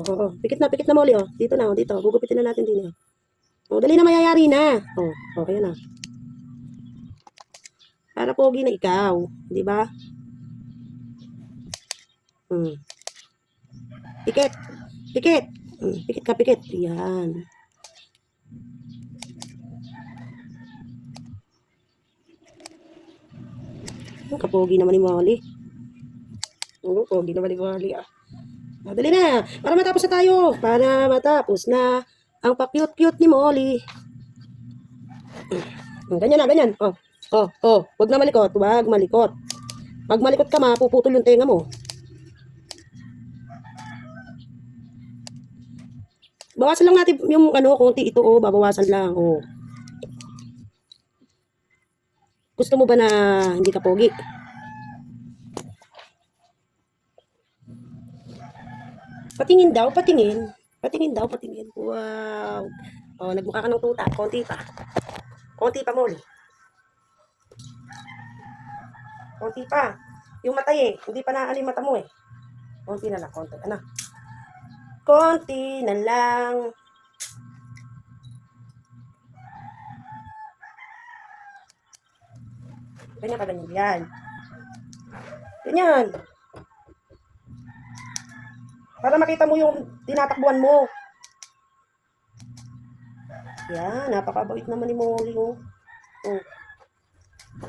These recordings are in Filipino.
Oo. Pikit na Molly, oh. Dito na, oh. Dito. Gugupitin na natin din, oh. Oh, dali na, mayayari na. Oh, okay na. Para pogi na ikaw. Di ba? Pikit. Pikit. Pikit ka, pikit. Yan. Kapogi naman ni Molly. Pogi naman ni Molly, ah. Dali na. Para matapos na tayo. Para matapos na ang pa-cute-cute ni Molly. Ganyan na, ganyan. Oh. Huwag na malikot. Huwag malikot. Pag malikot ka, mapuputol yung tenga mo. Bawasan lang natin yung konti ito, oh. Babawasan lang, oh. Gusto mo ba na hindi ka pogi? Patingin daw, patingin. Patingin daw, patingin. Wow. Oh, nagmukha ka ng tuta. Konti pa. Konti pa, Molly. Konti pa. Yung mata eh. Hindi pa naalim mata mo eh. Konti na lang, konti. Ano? Konti na lang. Ganyan ka, ganyan. Yan. Ganyan. Para makita mo yung tinatakbuhan mo. Yan, napakabait naman ni Molly, oh. Oh.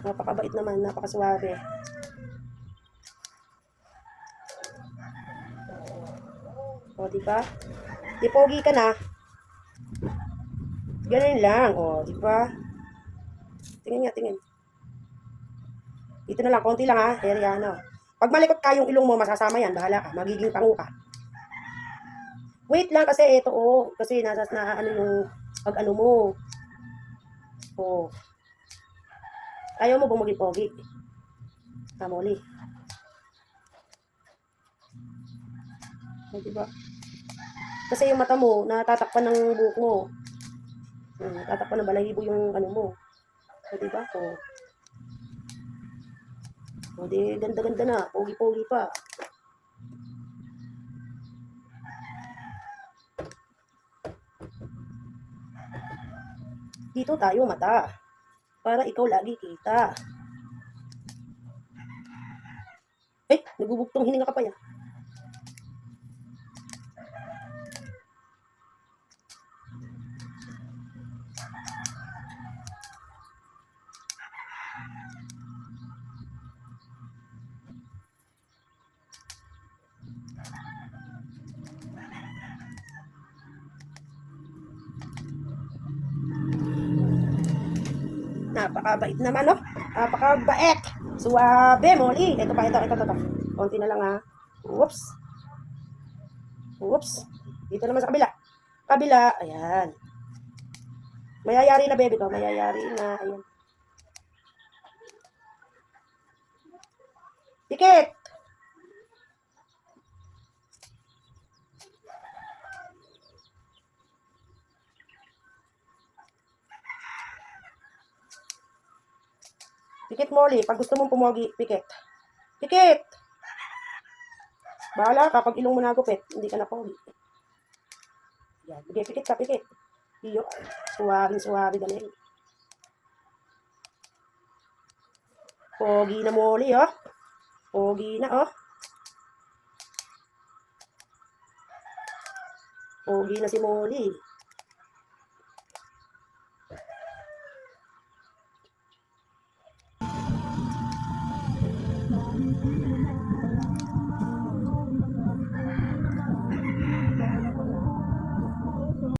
Napakabait naman, napakaswabe. O, diba? Di pogi ka na. Ganun lang, o, diba? Tingin nga, tingin. Dito na lang, konti lang ha, area ano. Pag malikot ka yung ilong mo, masasama yan, bahala ka, magiging pangu ka. Wait lang kasi ito, oh, kasi na ano yung pag ano mo. Oh. Ayaw mo bang maging pogi? Molly. O, diba? Kasi yung mata mo, natatakpan ng buhok mo. Natatakpan ng balahibo yung ano mo. O, diba? O, di ganda-ganda na. Pogi-pogi pa. Dito tayo mata. Para ikaw lagi kita. Nagbubuktong hininga ka pa yan. Napakabait naman, no? Napakabait. Suwabe, Molly. Ito. Konti na lang, ha. Whoops. Dito naman sa kabila. Ayan. Mayayari na, baby ko. Mayayari na. Ayan. Pikit. Pikit, Molly. Pag gusto mong pumogi, pikit. Pikit. Bahala ka. Pag ilong mo nagupit, hindi ka na pogi. Yan. Pikit ka, pikit. Iyo. Suwabe, dali. Pogi na, Molly, oh. Pogi na, oh. Pogi na si Molly.